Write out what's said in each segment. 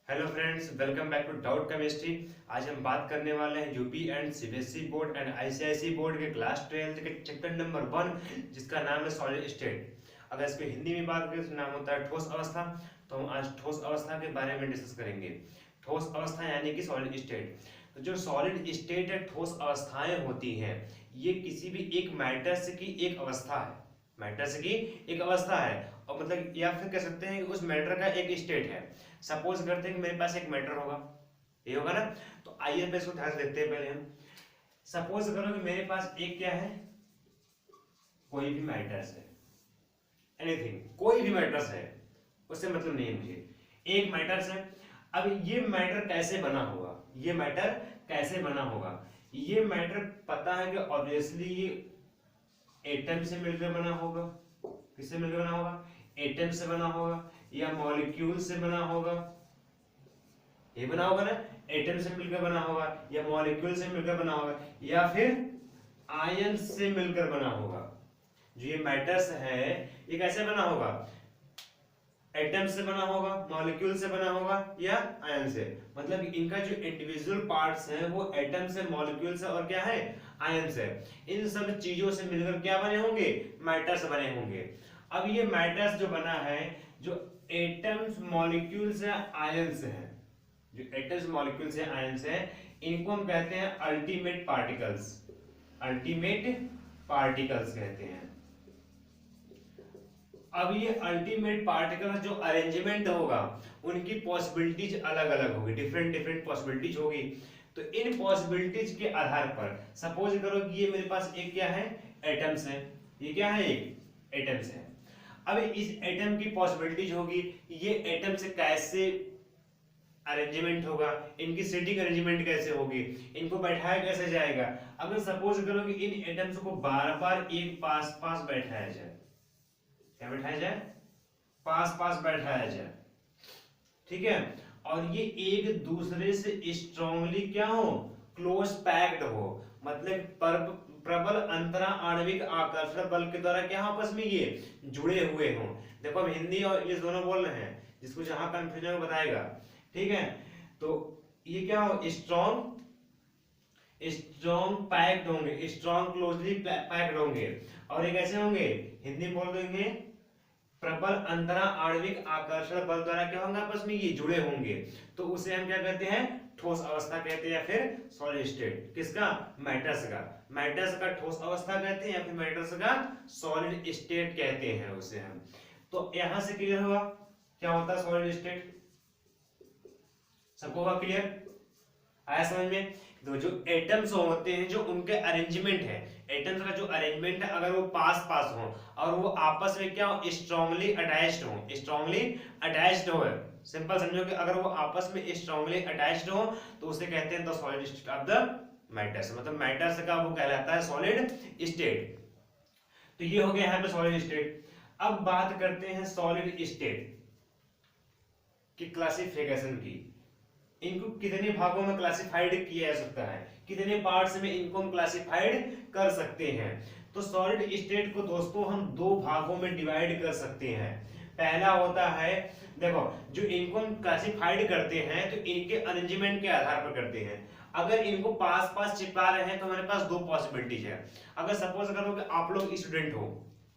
Hello friends, welcome back to doubt chemistry. आज हम बात करने वाले हैं UP and CBSE board and ICSE board के क्लास 12 के चैप्टर नंबर 1, जिसका नाम है सॉलिड स्टेट। अगर इसको हिंदी में बात करें तो नाम होता है ठोस अवस्था। तो हम आज ठोस अवस्था के बारे में डिस्कस करेंगे। ठोस अवस्था यानी कि सॉलिड स्टेट। तो जो सॉलिड स्टेट है, ठोस अवस्थाएं होती हैं, ये किसी भी एक मैटर्स की एक अवस्था है। मैटर्स की एक अवस्था है, और मतलब या फिर कह सकते हैं कि उस मैटर का एक स्टेट है। सपोज करते हैं कि मेरे पास एक मैटर होगा, ये होगा ना। तो आइए पहले इसको ध्यान से देखते हैं। पहले हम सपोज करो कि मेरे पास एक क्या है, कोई भी मैटर्स है, एनीथिंग, कोई भी मैटर्स है, उससे मतलब नहीं है मुझे। एक मैटर्स है। अब ये मैटर कैसे बना होगा, ये मैटर कैसे बना होगा, ये मैटर पता है कि ऑब्वियसली ये एटम से मिलकर बना होगा। किससे मिलकर बना होगा? एटम से बना होगा, या मॉलिक्यूल से बना होगा। ये बना होगा ना, एटम से मिलकर बना होगा, या मॉलिक्यूल से मिलकर बना होगा, या फिर आयन से मिलकर बना होगा। जो ये मैटर्स है, ये कैसे बना होगा? एटम से बना होगा, मॉलिक्यूल से बना होगा, या आयन से। मतलब इनका जो इंडिविजुअल पार्ट्स हैं वो एटम से, मॉलिक्यूल से और क्या है, आयन से। इन सब चीजों से मिलकर क्या बने होंगे? मैटर्स बने होंगे। अब ये मैटर्स जो बना है, जो एटम्स, मॉलिक्यूल से, आयन से है, जो एटम्स, मॉलिक्यूल से, आयन से है, इनको हम कहते हैं अल्टीमेट पार्टिकल्स। अल्टीमेट पार्टिकल्स कहते हैं। अब ये अल्टीमेट पार्टिकल जो अरेंजमेंट होगा, उनकी पॉसिबिलिटीज अलग अलग होगी, डिफरेंट डिफरेंट पॉसिबिलिटीज होगी। तो इन पॉसिबिलिटीज के आधार पर सपोज करो कि ये मेरे पास एक क्या है, एटम्स है। ये क्या है? एक एटम्स है। अब इस एटम की पॉसिबिलिटीज होगी, ये एटम से कैसे अरेंजमेंट होगा, इनकी सीटिंग अरेंजमेंट कैसे होगी, इनको बैठाया कैसे जाएगा। अगर सपोज करो कि इन एटम्स को बार बार एक पास पास बैठाया जाए, क्या बैठाया जाए? पास पास बैठाया जाए, ठीक है। और ये एक दूसरे से स्ट्रांगली क्या हो, क्लोज पैक्ड हो, मतलब प्रबल अंतरा आणविक आकर्षण बल के द्वारा क्या आपस में ये जुड़े हुए हों। देखो हम हिंदी और इंग्लिश दोनों बोल रहे हैं, जिसको जहां कंफ्यूजन हो बताएगा, ठीक है। तो ये क्या हो, स्ट्रॉन्ग स्ट्रॉन्ग पैक्ड होंगे, स्ट्रॉन्ग क्लोजली पैक्ड होंगे। और ये कैसे होंगे? हिंदी में बोल देंगे प्रबल अंतरा आणविक आकर्षण बल द्वारा क्या होंगे, आपस में ये जुड़े होंगे। तो उसे हम क्या कहते हैं? ठोस अवस्था कहते हैं, या फिर सॉलिड स्टेट। किसका? मैटर्स का। मैटर्स का ठोस अवस्था कहते हैं, या फिर मैटर्स का सॉलिड स्टेट कहते हैं उसे हम। तो यहां से क्लियर हुआ क्या होता है सॉलिड स्टेट? सबको हुआ क्लियर? आया समझ में? तो जो एटम्स होते हैं, जो उनके अरेंजमेंट है, एटम्स का जो अरेंजमेंट है, अगर वो पास पास हो और वो आपस में क्या हो, स्ट्रांगली अटैच्ड हो, स्ट्रांगली अटैच्ड हो। सिंपल समझो कि अगर वो आपस में स्ट्रांगली अटैच्ड हो तो उसे कहते हैं the solid state of the matters. मतलब मैटर्स का वो कहलाता है सॉलिड स्टेट। तो ये हो गया यहाँ पे सॉलिड स्टेट। अब बात करते हैं सॉलिड स्टेट की क्लासिफिकेशन की। इनको कितने भागों में क्लासिफाइड किया जा सकता है, कितने पार्ट्स में इनको हम क्लासिफाइड कर सकते हैं। तो सॉलिड स्टेट को दोस्तों हम दो भागों में डिवाइड कर सकते हैं। पहला होता है, देखो जो इनको हम क्लासिफाइड करते हैं तो इनके अरेंजमेंट के आधार पर करते हैं। अगर इनको पास पास चिपका रहे हैं तो हमारे पास दो पॉसिबिलिटीज है। अगर सपोज करो कि आप लोग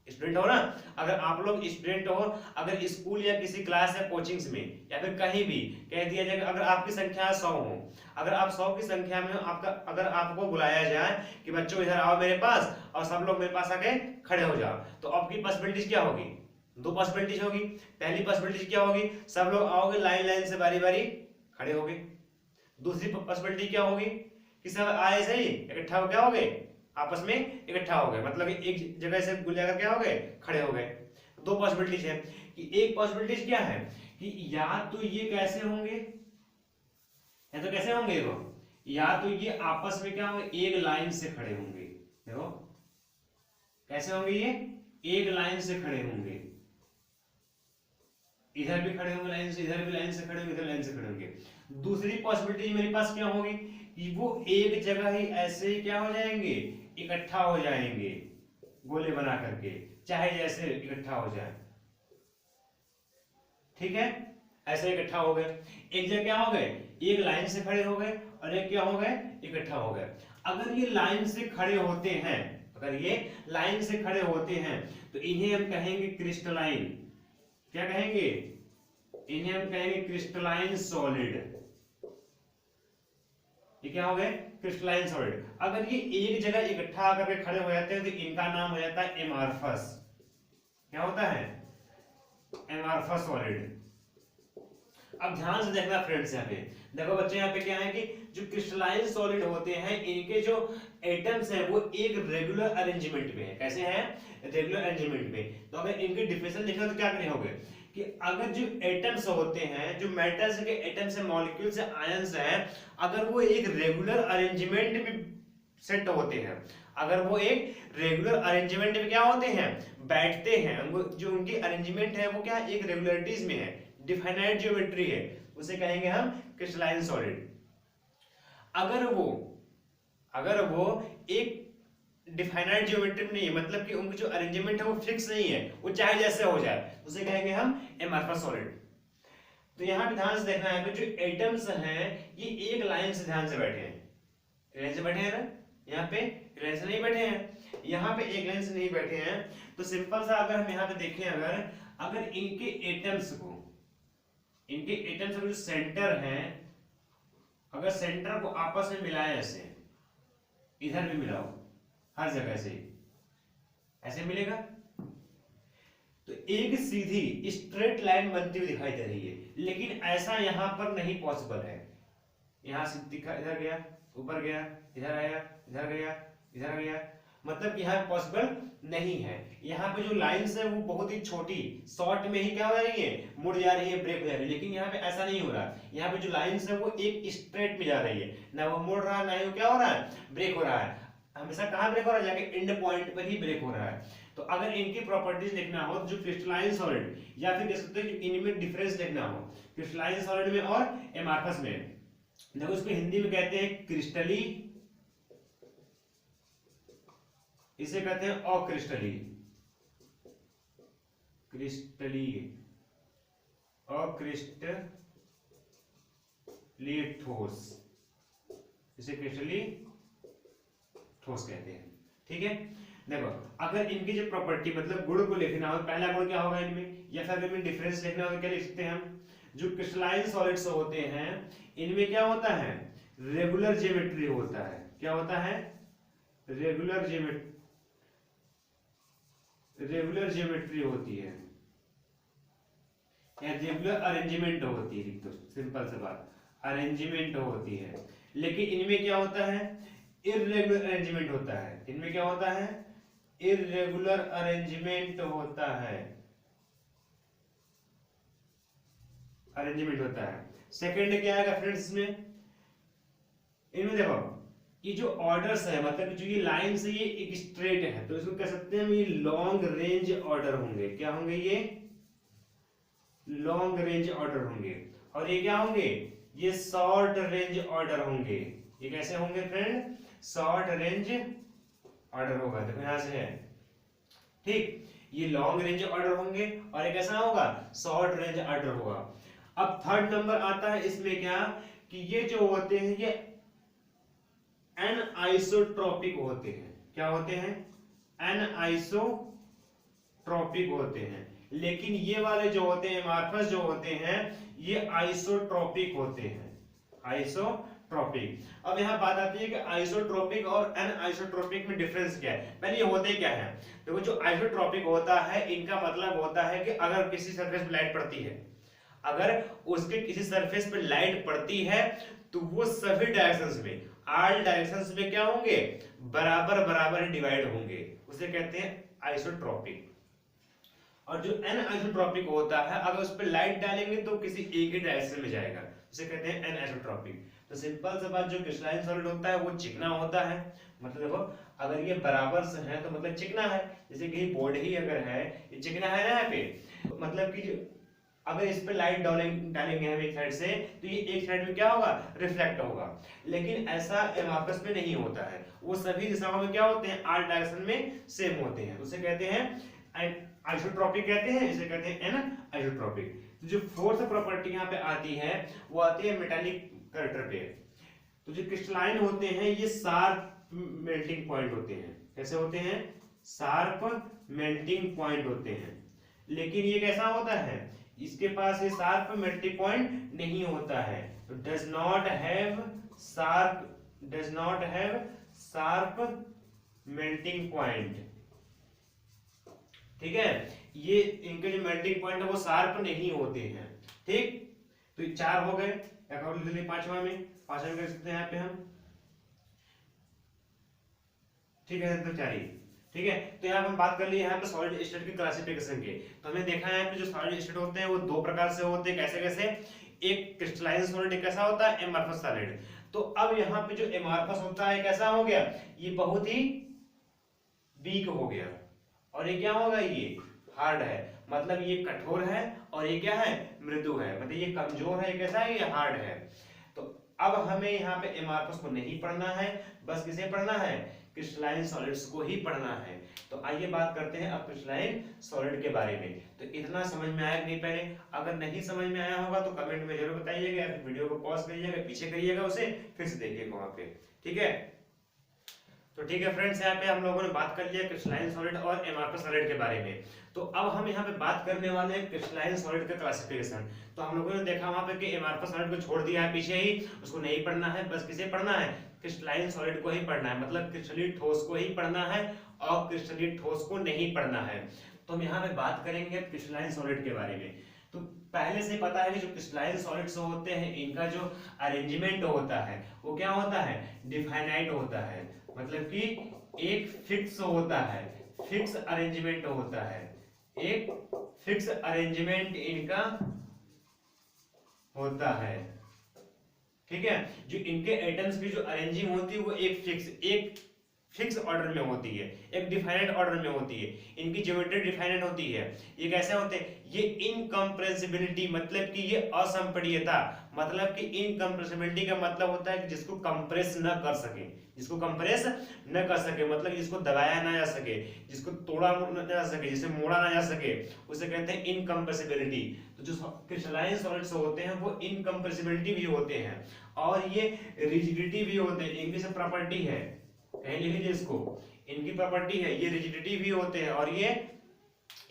स्टूडेंट हो ना, अगर आप लोग स्टूडेंट हो, अगर स्कूल या किसी क्लास या कोचिंग्स में या फिर कहीं भी कह दिया जाएगा, अगर आपकी संख्या 100 हो, अगर आप 100 की संख्या में हो, आपका अगर आपको बुलाया जाए कि बच्चों इधर आओ मेरे पास, और सब लोग मेरे पास आके खड़े हो जाओ, तो आपकी पॉसिबिलिटीज क्या होगी? दो पॉसिबिलिटीज होगी। पहली पॉसिबिलिटी क्या होगी? सब लोग आओगे लाइन लाइन से बारी बारी खड़े होगे। दूसरी पॉसिबिलिटी क्या होगी कि सब आए सही इकट्ठा हो क्या हो गए, आपस में इकट्ठा हो गए, मतलब एक जगह से गुल जाकर क्या हो गए, खड़े हो गए। दो पॉसिबिलिटीज है। कि एक पॉसिबिलिटीज क्या है कि या तो ये कैसे होंगे, या तो कैसे होंगे वो, या तो ये आपस में क्या होंगे, एक लाइन से खड़े होंगे। देखो कैसे होंगे, ये एक लाइन से खड़े होंगे, इधर भी खड़े होंगे लाइन से, इधर भी लाइन से खड़े होंगे, इधर लाइन से खड़े होंगे। दूसरी पॉसिबिलिटी मेरे पास क्या होगी कि वो एक जगह ही ऐसे ही क्या हो जाएंगे, इकट्ठा हो जाएंगे, गोले बना करके, चाहे जैसे इकट्ठा हो जाए, ठीक है। ऐसे इकट्ठा हो गए, एक जगह क्या हो गए, एक लाइन से खड़े हो गए, और एक क्या हो गए, इकट्ठा हो गए। अगर ये लाइन से खड़े होते हैं, अगर ये लाइन से खड़े होते हैं तो इन्हें हम कहेंगे क्रिस्टलाइन। क्या कहेंगे, इन्हें हम कहेंगे क्रिस्टलाइन सॉलिड। ये क्या हो गए, क्रिस्टलाइन सॉलिड। अगर ये एक जगह इकट्ठा करके खड़े हो जाते हैं तो इनका नाम हो जाता है एमार्फस। क्या होता है, एमार्फस सॉलिड। अब ध्यान से देखना फ्रेंड्स, यहाँ पे देखो बच्चे, यहाँ पे क्या है कि जो क्रिस्टलाइन सॉलिड होते हैं इनके जो एटम्स हैं वो एक रेगुलर अरेंजमेंट में है। कैसे हैं, रेगुलर अरेंजमेंट में। तो अगर इनके डिफिनेशन लिखना तो क्या करेंगे कि अगर जो एटम्स होते हैं, जो मेटल्स के एटम्स है, मॉलिक्यूल्स है, आयंस हैं, अगर वो एक रेगुलर अरेंजमेंट में सेट होते हैं, अगर वो एक रेगुलर अरेंजमेंट में क्या होते हैं, बैठते हैं, उनको जो उनकी अरेंजमेंट है वो क्या एक रेगुलरिटीज में है, डिफाइनाइट ज्योमेट्री है, उसे कहेंगे हम क्रिस्टलाइन सॉलिड। अगर वो एक डिफाइनाइट ज्योमेट्री में नहीं है, मतलब कि उनकी जो अरेंजमेंट है वो फिक्स नहीं है, वो चाहे जैसे हो जाए, उसे कहेंगे हम एमॉर्फस सॉलिड। तो यहाँ पे ध्यान से देखना है कि जो एटम्स हैं ये एक लाइन से ध्यान से बैठे हैं, लाइन से बैठे हैं ना, यहाँ पे लाइन से नहीं बैठे हैं, यहाँ पे एक लाइन से नहीं बैठे हैं। तो सिंपल सा अगर हम यहाँ पे देखें, अगर इनके एटम्स को जो सेंटर है, अगर सेंटर को आपस में मिलाएं, ऐसे इधर भी मिलाओ, हर जगह से ऐसे मिलेगा तो एक सीधी स्ट्रेट लाइन बनती हुई दिखाई दे रही है, लेकिन ऐसा यहां पर नहीं पॉसिबल है। यहां से दिखा, इधर गया, ऊपर गया, इधर आया, इधर गया, इधर गया, मतलब यहाँ पॉसिबल नहीं है। यहाँ पे जो लाइंस है वो बहुत ही छोटी, शॉर्ट में ही क्या हो रही है, मुड़ जा रही है, ब्रेक हो जा रही है, लेकिन यहाँ पे ऐसा नहीं हो रहा। यहाँ पे जो लाइंस है वो एक स्ट्रेट में जा रही है, ना वो मुड़ रहा है, ना ही क्या हो रहा है, ब्रेक हो रहा है। हमेशा कहाँ ब्रेक हो रहा है, जाके एंड पॉइंट पर ही ब्रेक हो रहा है। तो अगर इनकी प्रॉपर्टीज देखना हो, जो क्रिस्टलाइन सॉलिड या फिर कह सकते हैं इनमें डिफरेंस देखना हो क्रिस्टलाइन सॉलिड में और एमार्फस में, देखो इसको हिंदी में कहते हैं क्रिस्टली, इसे कहते हैं अक्रिस्टली, अक्रिस्टली ठोस, इसे क्रिस्टली ठोस कहते हैं। ठीक है, देखो अगर इनकी जो प्रॉपर्टी मतलब गुण को लिखना हो, पहला गुण क्या होगा इनमें, या फिर इनमें डिफरेंस लिखना हो तो क्या लिख सकते हैं हम, जो क्रिस्टलाइन सॉलिड्स होते हैं इनमें क्या होता है, रेगुलर ज्योमेट्री होता है। क्या होता है, रेगुलर ज्योमेट्री होती है, या रेगुलर अरेंजमेंट होती है, तो सिंपल सी बात, अरेंजमेंट होती है। लेकिन इनमें क्या होता है, इररेगुलर अरेंजमेंट होता है। इनमें क्या होता है, इररेगुलर अरेंजमेंट होता है, अरेंजमेंट होता है। सेकंड क्या आएगा फ्रेंड्स इसमें, इनमें देखो ये जो ऑर्डर्स है, मतलब जो ये लाइंस है ये एक स्ट्रेट है, तो इसको कह सकते हैं ये लॉन्ग रेंज ऑर्डर होंगे। क्या होंगे, ये लॉन्ग रेंज ऑर्डर होंगे। और ये क्या होंगे, ये शॉर्ट रेंज ऑर्डर होंगे। ये कैसे होंगे फ्रेंड, शॉर्ट रेंज ऑर्डर होगा, देखो यहां से है, ठीक, ये लॉन्ग रेंज ऑर्डर होंगे और ये कैसा होगा, शॉर्ट रेंज ऑर्डर होगा। अब थर्ड नंबर आता है इसमें क्या, कि ये जो होते हैं ये एनआइसोट्रॉपिक होते हैं। क्या होते हैं, एनआइसोट्रॉपिक होते हैं। लेकिन ये वाले जो होते हैं एमार्फस जो होते हैं ये आइसोट्रॉपिक होते हैं, आइसोट्रॉपिक। अब यहाँ बात आती है कि आइसोट्रॉपिक और एनआइसोट्रॉपिक में डिफरेंस क्या है। पहले ये होते क्या है, देखो जो आइसोट्रॉपिक होता है इनका मतलब होता है कि अगर किसी सरफेस पे लाइट पड़ती है, अगर उसके किसी सरफेस पे लाइट पड़ती है तो वो सभी डायरेक्शंस में, ऑल डायरेक्शंस में क्या होंगे, बराबर बराबर डिवाइड होंगे, उसे कहते हैं आइसोट्रॉपिक। और जो एनआइसोट्रॉपिक होता है अगर उस पर लाइट डालेंगे तो किसी एक ही डायरेक्शन में जाएगा, उसे कहते हैं एनआइसोट्रॉपिक। तो सिंपल सी बात, जो क्रिस्टलाइन सॉलिड होता है वो चिकना होता है, मतलब देखो अगर ये बराबर से है तो मतलब चिकना है, जैसे कि बोर्ड ही अगर है ये चिकना है ना यहाँ पे, मतलब कि अगर इस पे लाइट डालेंगे हम एक साइड से तो ये एक साइड में क्या होगा, रिफ्लेक्ट होगा। लेकिन ऐसा एमार्फस में नहीं होता है, वो सभी दिशाओं में क्या होते हैं, ऑल डायरेक्शन में सेम होते हैं, उसे कहते हैं आइसोट्रॉपिक कहते हैं, इसे कहते हैं एन आइसोट्रॉपिक। तो जो फोर्थ प्रॉपर्टी यहाँ पे आती है वो आती है मेटालिक कैरेक्टर पे। तो जो क्रिस्टलाइन होते हैं ये शार्प मेल्टिंग पॉइंट होते हैं। कैसे होते हैं? शार्प मेल्टिंग पॉइंट होते हैं। लेकिन ये कैसा होता है? इसके पास ये शार्प मेल्टिंग पॉइंट नहीं होता है। तो does not have sharp melting point. ठीक है, ये इनके जो मेल्टिंग पॉइंट है वो शार्प नहीं होते हैं। ठीक, तो ये 4 हो गए। पांचवा में कर सकते हैं यहाँ पे हम। ठीक है, तो 4 ही। ठीक है, तो यहाँ हम बात कर लिए यहाँ पे सॉलिड स्टेट की क्लासिफिकेशन के। तो हमने देखा है यहाँ पे जो सॉलिड स्टेट होते हैं वो 2 प्रकार से होते हैं। कैसे कैसे? एक क्रिस्टलाइन सॉलिड कैसा होता है? Amorphous solid. तो अब यहाँ पे जो एमॉर्फस होता है कैसा हो गया? ये बहुत ही वीक हो गया। और ये क्या होगा? ये हार्ड है। मतलब ये कठोर है और ये क्या है? मृदु है। मतलब ये कमजोर है, ये कैसा है? ये हार्ड है। तो अब हमें यहाँ पे एमॉर्फस को नहीं पढ़ना है, बस किसे पढ़ना है? क्रिस्टलाइन सॉलिड्स को ही पढ़ना है। तो आइए बात करते हैं अब क्रिस्टलाइन सॉलिड के बारे में। तो इतना समझ में आया कि नहीं पहले? अगर नहीं समझ में आया होगा तो कमेंट में जरूर बताइएगा, या फिर वीडियो को पॉज करिएगा, पीछे करिएगा उसे, फिर से देखिएगा वहां पे। ठीक है, तो ठीक है फ्रेंड्स, यहाँ पे हम लोगों ने बात कर लिया क्रिस्टलाइन सॉलिड और एमॉर्फस सॉलिड के बारे में। तो अब हम यहाँ पे बात करने वाले हैं क्रिस्टलाइन सॉलिड का क्लासिफिकेशन। तो हम लोगों ने देखा वहां पे कि एमॉर्फस सॉलिड को छोड़ दिया है पीछे ही, उसको नहीं पढ़ना है, बस किसे पढ़ना है? क्रिस्टलाइन सॉलिड को ही पढ़ना है। मतलब क्रिस्टलीय ठोस को ही पढ़ना है और क्रिस्टलीय ठोस को नहीं पढ़ना है। तो हम यहाँ पे बात करेंगे क्रिस्टलाइन सॉलिड के बारे में। तो पहले से पता है कि जो क्रिस्टलाइन सॉलिड्स होते हैं इनका जो अरेंजमेंट होता है वो क्या होता है? डिफाइनाइट होता है। मतलब कि एक फिक्स होता है, फिक्स अरेंजमेंट होता है, एक फिक्स अरेंजमेंट इनका होता है। ठीक है, जो इनके एटम्स की जो अरेंजिंग होती है वो एक फिक्स ऑर्डर में होती है, एक डिफाइनेट ऑर्डर में होती है। इनकी ज्योमेट्री डिफाइनेट होती है। ये कैसे होते हैं? ये इनकम्प्रेसिबिलिटी, मतलब कि ये असंपीड्यता, मतलब कि इनकम्प्रेसिबिलिटी का मतलब होता है कि जिसको कंप्रेस न कर सके, जिसको कंप्रेस न कर सके, मतलब जिसको दबाया ना जा सके, जिसको तोड़ा ना जा सके, जिसे मोड़ा ना जा सके, उसे कहते हैं इनकम्प्रेसिबिलिटी। तो जो क्रिस्टलाइन सॉलिड्स होते हैं वो इनकम्प्रेसिबिलिटी भी होते हैं और ये रिजिडिटी भी होते हैं। इंग्लिश में प्रॉपर्टी है, कहीं लिख लीजिए इसको, इनकी प्रॉपर्टी है, ये रिजिडिटी भी होते हैं और ये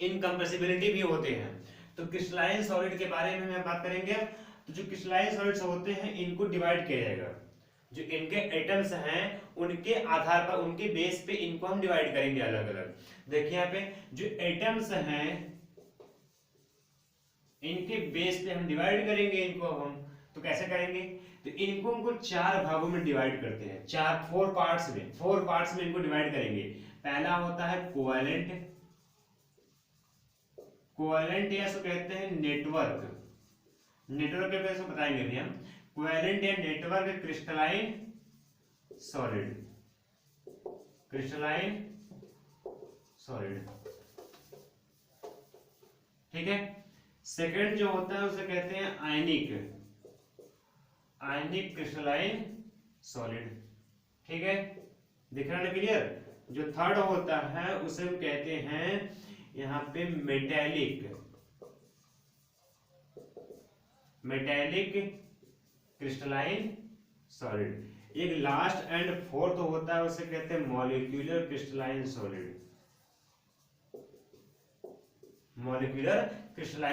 इनकम्प्रेसिबिलिटी भी होते हैं। तो क्रिस्टलाइन सॉलिड के बारे में हम बात करेंगे। तो जो क्रिस्टलाइन सॉलिड्स होते हैं इनको डिवाइड किया जाएगा। जो इनके एटम्स हैं उनके आधार पर, उनके बेस पे इनको हम डिवाइड करेंगे अलग अलग। देखिए यहाँ पे जो एटम्स हैं इनके बेस पे हम डिवाइड करेंगे इनको। हम तो कैसे करेंगे? तो इनको हमको 4 भागों में डिवाइड करते हैं, 4 पार्ट्स में इनको डिवाइड करेंगे। पहला होता है कोवेलेंट, या इसको कहते हैं नेटवर्क। नेटवर्क के बारे में बताएंगे भी हम। कोवेलेंट या नेटवर्क क्रिस्टलाइन सॉलिड, ठीक है। सेकंड जो होता है उसे कहते हैं आयनिक क्रिस्टलाइन सॉलिड। ठीक है, दिख रहा है ना क्लियर? जो थर्ड होता है उसे हम कहते हैं यहाँ पे मेटेलिक क्रिस्टलाइन सॉलिड। एक लास्ट एंड फोर्थ होता है उसे कहते हैं मॉलिक्यूलर क्रिस्टलाइन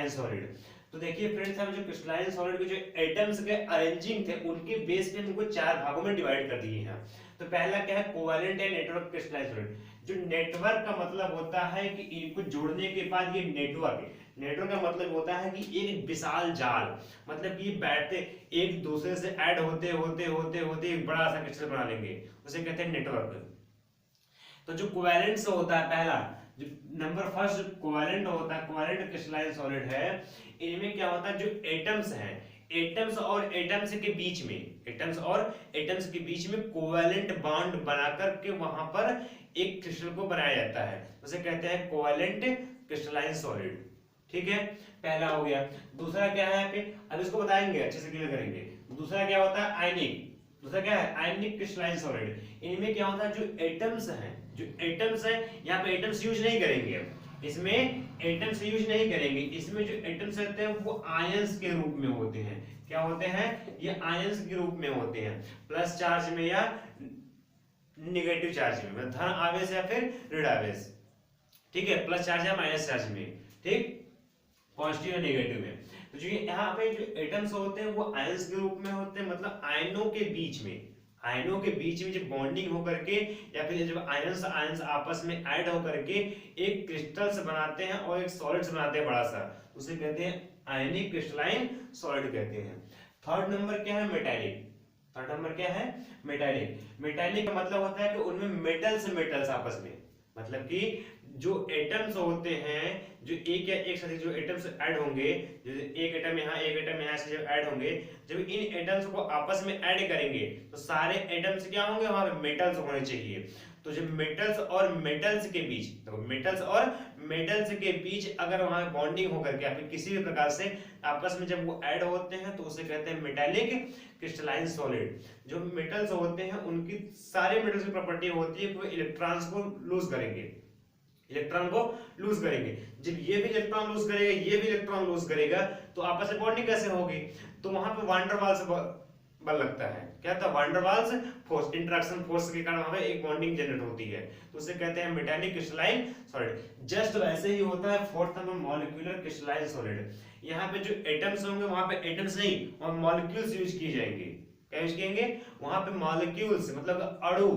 सॉलिड, तो देखिए फ्रेंड्स, हम जो क्रिस्टलाइन सॉलिड के जो एटम्स के अरेंजिंग थे उनके बेस पे इनको 4 भागों में डिवाइड कर दिए हैं। तो पहला क्या है? कोवेलेंट या नेटवर्क क्रिस्टलाइन सॉलिड। जो नेटवर्क का मतलब होता है कि इनको जोड़ने के बाद ये नेटवर्क का मतलब होता है कि एक विशाल जाल, मतलब कि बैठते एक दूसरे से ऐड होते होते होते होते एक बड़ा सा क्रिस्टल बना लेंगे, उसे कहते हैं नेटवर्क। तो जो कोवेलेंट से होता है पहला, जो नंबर फर्स्ट कोवेलेंट होता है, कोवेलेंट क्रिस्टलाइन सॉलिड है, इनमें क्या होता है? जो एटम्स हैं, एटम्स और एटम्स के बीच में कोवेलेंट बॉन्ड बनाकर के वहां पर एक क्रिस्टल को बनाया जाता है, उसे कहते हैं कोवेलेंट क्रिस्टलाइन सॉलिड। ठीक है, पहला हो गया। दूसरा क्या है यहाँ पे? अब इसको बताएंगे, अच्छे से क्लियर करेंगे। दूसरा क्या होता है? आयनिक क्रिस्टलाइन सॉलिड। इनमें क्या होता है? जो एटम्स हैं, यहाँ पे एटम्स यूज नहीं करेंगे, इसमें एटम्स यूज नहीं करेंगे, इसमें जो एटम्स रहते हैं वो आयंस के रूप में होते हैं। क्या होते हैं? ये आयंस के रूप में होते हैं, प्लस चार्ज में या निगेटिव चार्ज में, मतलब धन आवेश या फिर ऋण आवेश, ठीक है, प्लस चार्ज या माइनस चार्ज में, ठीक, पॉजिटिव या नेगेटिव में। तो जो यहाँ पे जो एटम्स होते हैं वो आयंस के रूप में होते हैं, मतलब आयनों के बीच में, आयनों के बीच में जब बॉन्डिंग हो करके या फिर जब आयंस आयंस आपस में ऐड हो करके एक क्रिस्टल्स बनाते हैं और एक सॉलिड्स बनाते हैं बड़ा सा, उसे कहते हैं आयनिक क्रिस्टलाइन सॉलिड कहते हैं। थर्ड नंबर क्या है? मेटालिक। थर्ड नंबर क्या है? मेटालिक। मेटालिक का मतलब होता है कि उनमें मेटल्स मेटल्स आपस में, मतलब कि जो एटम्स होते हैं, जो एक या एक साथ जो एटम्स ऐड होंगे, जैसे एक एटम यहाँ एक एटम यहाँ से जब ऐड होंगे, जब इन एटम्स को आपस में ऐड करेंगे तो सारे एटम्स क्या होंगे? वहां पे मेटल्स होने चाहिए। तो जब मेटल्स और मेटल्स के बीच, देखो मेटल्स और मेटल्स के बीच अगर वहां बॉन्डिंग होकर के या फिर किसी भी प्रकार से आपस में जब वो ऐड होते हैं तो उसे कहते हैं मेटालिक क्रिस्टलाइन सॉलिड। जो मेटल्स होते हैं उनकी सारे मेटल्स की प्रॉपर्टी होती है कि वो इलेक्ट्रॉन्स को लूज करेंगे, इलेक्ट्रॉन को लूज करेंगे। जब ये भी इलेक्ट्रॉन लूज करेगा, ये भी इलेक्ट्रॉन लूज करेगा, तो आपस में बॉन्डिंग कैसे होगी? तो वहां पे वान डेर वाल्स बल लगता है। क्या था? Van der Waals force, interaction force के कारण वहां पे एक बॉन्डिंग जनरेट होती है, तो उसे कहते हैं मेटालिक क्रिस्टलाइन सॉलिड। जस्ट वैसे ही होता है fourth number molecular crystalline solid. यहाँ पे जो एटम्स होंगे वहां पे एटम्स नहीं, वहां मॉलिक्यूल्स यूज किए जाएंगे। क्या यूज किएंगे? वहां पे मॉलिक्यूल्स मतलब अणु,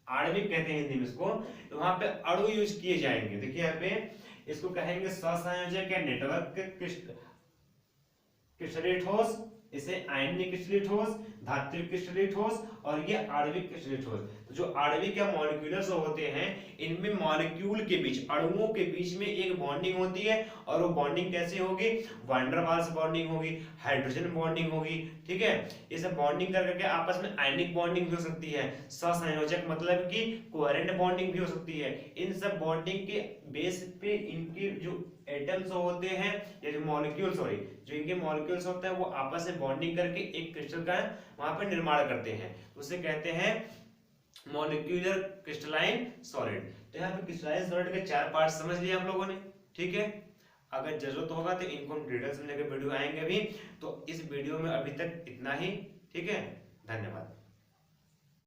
आणविक कहते हैं हिंदी में इसको, तो वहां पे अणु यूज किए जाएंगे। देखिए यहाँ पे इसको कहेंगे सहसंयोजक या नेटवर्क क्रिस्टलीय ठोस, इसे आयनिक क्रिस्टलीय ठोस, धात्विक क्रिस्टलीय ठोस और ये आणविक क्रिस्टलीय ठोस। तो जो आणविक या मॉलिक्यूलर्स होते हैं इनमें मॉलिक्यूल के बीच, अणुओं के बीच में एक बॉन्डिंग होती है, और वो बॉन्डिंग कैसे होगी? वान डेर वाल्स बॉन्डिंग होगी, हाइड्रोजन बॉन्डिंग होगी, ठीक है। ये सब बॉन्डिंग कर करके आपस में आयनिक बॉन्डिंग भी हो सकती है, सहसंयोजक मतलब कि कोहेरेंट बॉन्डिंग भी हो सकती है। इन सब बॉन्डिंग के बेस पे इनके जो एटम्स होते हैं या जो मॉलिक्यूल्स, सॉरी, जो इनके मॉलिक्यूल्स होते हैं वो आपस में बॉन्डिंग करके एक क्रिस्टल का वहां पर निर्माण करते हैं, उसे कहते हैं मॉलिक्यूलर क्रिस्टलाइन सॉलिड। तो यहाँ पे क्रिस्टलाइन सॉलिड के 4 पार्ट समझ लिए आप लोगों ने, ठीक है। अगर जरूरत होगा तो इनको हम डिटेल्स में लेकर वीडियो आएंगे भी। तो इस वीडियो में अभी तक इतना ही, ठीक है। धन्यवाद।